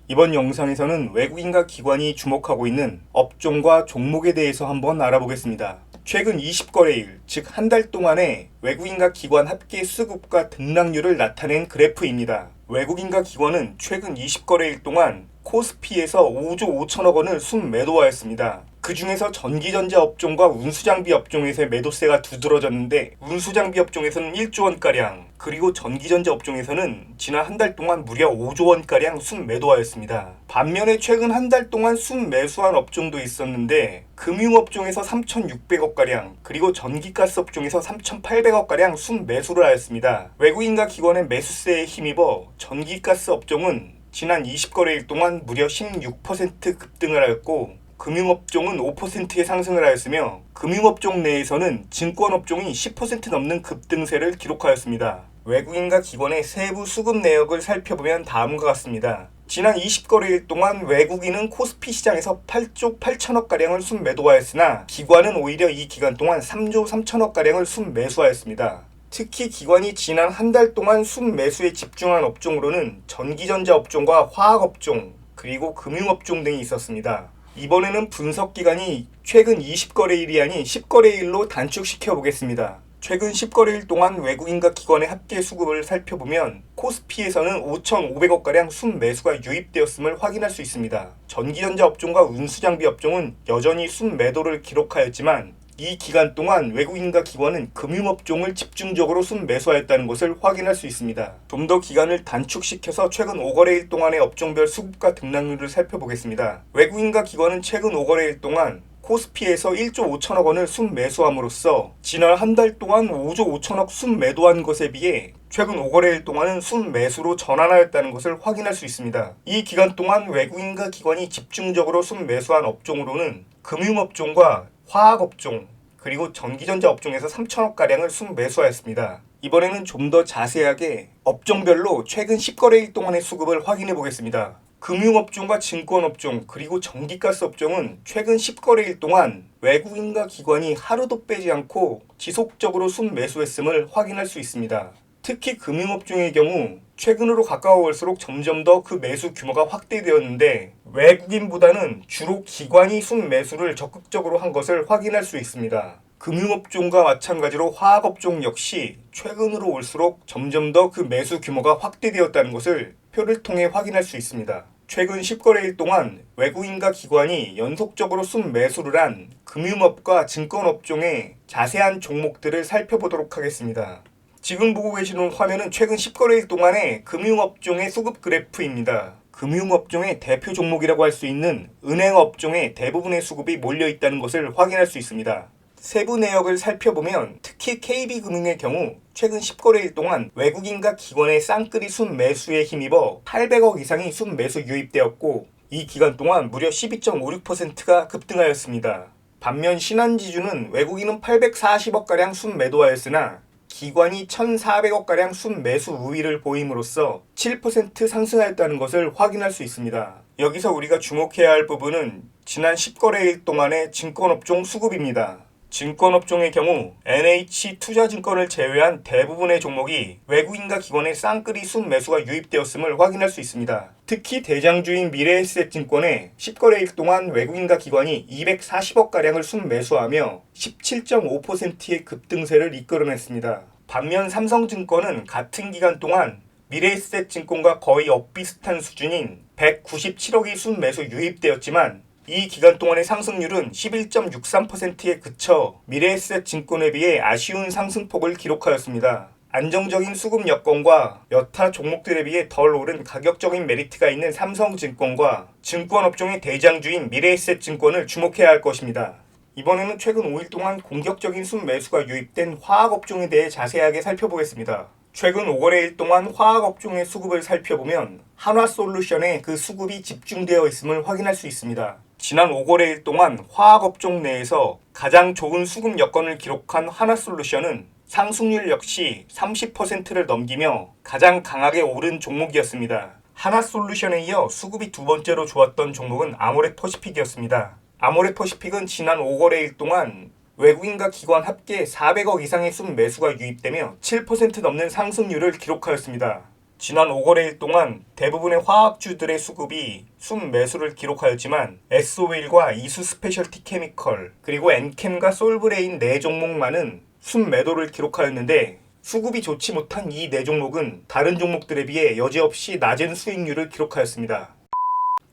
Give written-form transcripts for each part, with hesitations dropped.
이번 영상에서는 외국인과 기관이 주목하고 있는 업종과 종목에 대해서 한번 알아보겠습니다. 최근 20거래일, 즉 한 달 동안의 외국인과 기관 합계 수급과 등락률을 나타낸 그래프입니다. 외국인과 기관은 최근 20거래일 동안 코스피에서 5조 5천억 원을 순매도하였습니다. 그 중에서 전기전자 업종과 운수장비 업종에서의 매도세가 두드러졌는데 운수장비 업종에서는 1조 원가량, 그리고 전기전자 업종에서는 지난 한 달 동안 무려 5조 원가량 순매도하였습니다. 반면에 최근 한 달 동안 순매수한 업종도 있었는데 금융업종에서 3,600억가량, 그리고 전기가스 업종에서 3,800억가량 순매수를 하였습니다. 외국인과 기관의 매수세에 힘입어 전기가스 업종은 지난 20거래일 동안 무려 16% 급등을 하였고 금융업종은 5%의 상승을 하였으며 금융업종 내에서는 증권업종이 10% 넘는 급등세를 기록하였습니다. 외국인과 기관의 세부 수급 내역을 살펴보면 다음과 같습니다. 지난 20거래일 동안 외국인은 코스피 시장에서 8조 8천억가량을 순매도하였으나 기관은 오히려 이 기간 동안 3조 3천억가량을 순매수하였습니다. 특히 기관이 지난 한 달 동안 순매수에 집중한 업종으로는 전기전자 업종과 화학업종, 그리고 금융업종 등이 있었습니다. 이번에는 분석기간이 최근 20거래일이 아닌 10거래일로 단축시켜 보겠습니다. 최근 10거래일 동안 외국인과 기관의 합계 수급을 살펴보면 코스피에서는 5,500억가량 순매수가 유입되었음을 확인할 수 있습니다. 전기전자 업종과 운수장비 업종은 여전히 순매도를 기록하였지만 이 기간 동안 외국인과 기관은 금융업종을 집중적으로 순매수하였다는 것을 확인할 수 있습니다. 좀 더 기간을 단축시켜서 최근 5거래일 동안의 업종별 수급과 등락률을 살펴보겠습니다. 외국인과 기관은 최근 5거래일 동안 코스피에서 1조 5천억 원을 순매수함으로써 지난 한 달 동안 5조 5천억 순매도한 것에 비해 최근 5거래일 동안은 순매수로 전환하였다는 것을 확인할 수 있습니다. 이 기간 동안 외국인과 기관이 집중적으로 순매수한 업종으로는 금융업종과 화학업종, 그리고 전기전자 업종에서 3천억가량을 순매수하였습니다. 이번에는 좀 더 자세하게 업종별로 최근 10거래일 동안의 수급을 확인해 보겠습니다. 금융업종과 증권업종, 그리고 전기가스 업종은 최근 10거래일 동안 외국인과 기관이 하루도 빼지 않고 지속적으로 순매수했음을 확인할 수 있습니다. 특히 금융업종의 경우 최근으로 가까워올수록 점점 더 그 매수 규모가 확대되었는데 외국인보다는 주로 기관이 순매수를 적극적으로 한 것을 확인할 수 있습니다. 금융업종과 마찬가지로 화학업종 역시 최근으로 올수록 점점 더 그 매수 규모가 확대되었다는 것을 표를 통해 확인할 수 있습니다. 최근 10거래일 동안 외국인과 기관이 연속적으로 순매수를 한 금융업과 증권업종의 자세한 종목들을 살펴보도록 하겠습니다. 지금 보고 계시는 화면은 최근 10거래일 동안의 금융업종의 수급 그래프입니다. 금융업종의 대표 종목이라고 할 수 있는 은행업종의 대부분의 수급이 몰려있다는 것을 확인할 수 있습니다. 세부 내역을 살펴보면 특히 KB금융의 경우 최근 10거래일 동안 외국인과 기관의 쌍끌이 순매수에 힘입어 800억 이상이 순매수 유입되었고 이 기간 동안 무려 12.56%가 급등하였습니다. 반면 신한지주는 외국인은 840억가량 순매도하였으나 기관이 1,400억가량 순매수 우위를 보임으로써 7% 상승하였다는 것을 확인할 수 있습니다. 여기서 우리가 주목해야 할 부분은 지난 10거래일 동안의 증권업종 수급입니다. 증권업종의 경우 NH투자증권을 제외한 대부분의 종목이 외국인과 기관의 쌍끌이 순매수가 유입되었음을 확인할 수 있습니다. 특히 대장주인 미래에셋증권의 10거래일 동안 외국인과 기관이 240억가량을 순매수하며 17.5%의 급등세를 이끌어냈습니다. 반면 삼성증권은 같은 기간 동안 미래에셋증권과 거의 엇비슷한 수준인 197억이 순매수 유입되었지만 이 기간 동안의 상승률은 11.63%에 그쳐 미래에셋증권에 비해 아쉬운 상승폭을 기록하였습니다. 안정적인 수급 여건과 여타 종목들에 비해 덜 오른 가격적인 메리트가 있는 삼성증권과 증권업종의 대장주인 미래에셋증권을 주목해야 할 것입니다. 이번에는 최근 5일 동안 공격적인 순매수가 유입된 화학업종에 대해 자세하게 살펴보겠습니다. 최근 5거래일 동안 화학업종의 수급을 살펴보면 한화솔루션에 그 수급이 집중되어 있음을 확인할 수 있습니다. 지난 5거래일 동안 화학업종 내에서 가장 좋은 수급 여건을 기록한 한화솔루션은 상승률 역시 30%를 넘기며 가장 강하게 오른 종목이었습니다. 한화솔루션에 이어 수급이 두 번째로 좋았던 종목은 아모레퍼시픽이었습니다. 아모레퍼시픽은 지난 5거래일 동안 외국인과 기관 합계 400억 이상의 순매수가 유입되며 7% 넘는 상승률을 기록하였습니다. 지난 5거래일 동안 대부분의 화학주들의 수급이 순매수를 기록하였지만 SO일과 이수 스페셜티 케미컬 그리고 엔캠과 솔브레인 4종목만은 순매도를 기록하였는데 수급이 좋지 못한 이 4종목은 다른 종목들에 비해 여지없이 낮은 수익률을 기록하였습니다.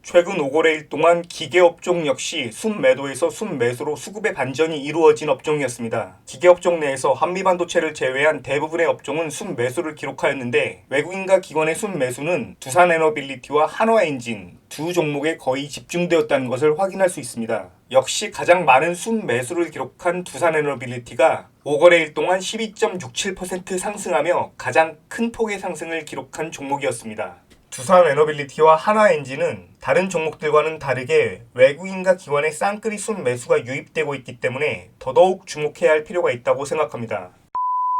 최근 5거래일 동안 기계업종 역시 순매도에서 순매수로 수급의 반전이 이루어진 업종이었습니다. 기계업종 내에서 한미반도체를 제외한 대부분의 업종은 순매수를 기록하였는데 외국인과 기관의 순매수는 두산에너빌리티와 한화엔진 두 종목에 거의 집중되었다는 것을 확인할 수 있습니다. 역시 가장 많은 순매수를 기록한 두산에너빌리티가 5거래일 동안 12.67% 상승하며 가장 큰 폭의 상승을 기록한 종목이었습니다. 두산에너빌리티와 한화엔진은 다른 종목들과는 다르게 외국인과 기관의 쌍끌이 순매수가 유입되고 있기 때문에 더더욱 주목해야 할 필요가 있다고 생각합니다.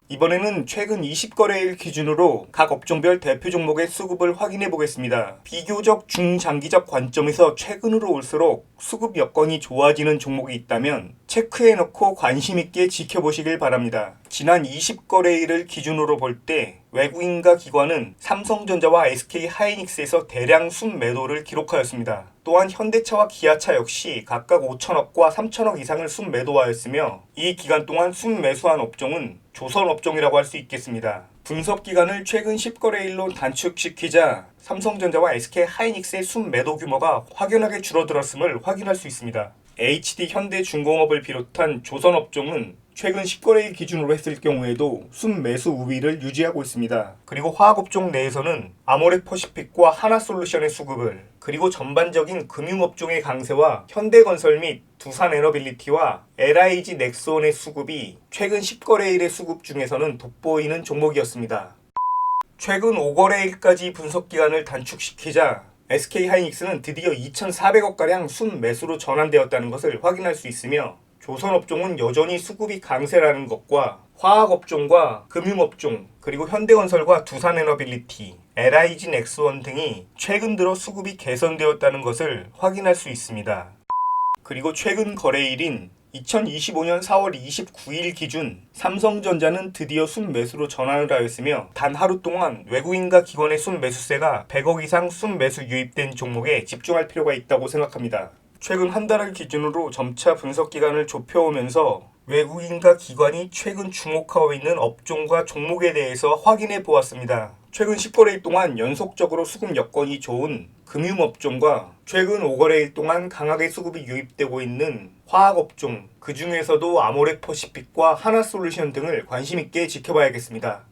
이번에는 최근 20거래일 기준으로 각 업종별 대표 종목의 수급을 확인해 보겠습니다. 비교적 중장기적 관점에서 최근으로 올수록 수급 여건이 좋아지는 종목이 있다면 체크해 놓고 관심 있게 지켜보시길 바랍니다. 지난 20거래일을 기준으로 볼 때 외국인과 기관은 삼성전자와 SK하이닉스에서 대량 순매도를 기록하였습니다. 또한 현대차와 기아차 역시 각각 5천억과 3천억 이상을 순매도하였으며 이 기간 동안 순매수한 업종은 조선업종이라고 할 수 있겠습니다. 분석기간을 최근 10거래일로 단축시키자 삼성전자와 SK하이닉스의 순매도 규모가 확연하게 줄어들었음을 확인할 수 있습니다. HD현대중공업을 비롯한 조선업종은 최근 10거래일 기준으로 했을 경우에도 순매수 우위를 유지하고 있습니다. 그리고 화학업종 내에서는 아모레퍼시픽과 하나솔루션의 수급을 그리고 전반적인 금융업종의 강세와 현대건설 및 두산에너빌리티와 LIG 넥스원의 수급이 최근 10거래일의 수급 중에서는 돋보이는 종목이었습니다. 최근 5거래일까지 분석기간을 단축시키자 SK하이닉스는 드디어 2,400억가량 순매수로 전환되었다는 것을 확인할 수 있으며 조선업종은 여전히 수급이 강세라는 것과 화학업종과 금융업종 그리고 현대건설과 두산에너빌리티, LIG 넥스원 등이 최근 들어 수급이 개선되었다는 것을 확인할 수 있습니다. 그리고 최근 거래일인 2025년 4월 29일 기준 삼성전자는 드디어 순매수로 전환을 하였으며 단 하루 동안 외국인과 기관의 순매수세가 100억 이상 순매수 유입된 종목에 집중할 필요가 있다고 생각합니다. 최근 한 달을 기준으로 점차 분석기간을 좁혀오면서 외국인과 기관이 최근 주목하고 있는 업종과 종목에 대해서 확인해 보았습니다. 최근 10거래일 동안 연속적으로 수급 여건이 좋은 금융업종과 최근 5거래일 동안 강하게 수급이 유입되고 있는 화학업종, 그 중에서도 아모레퍼시픽과 하나솔루션 등을 관심있게 지켜봐야겠습니다.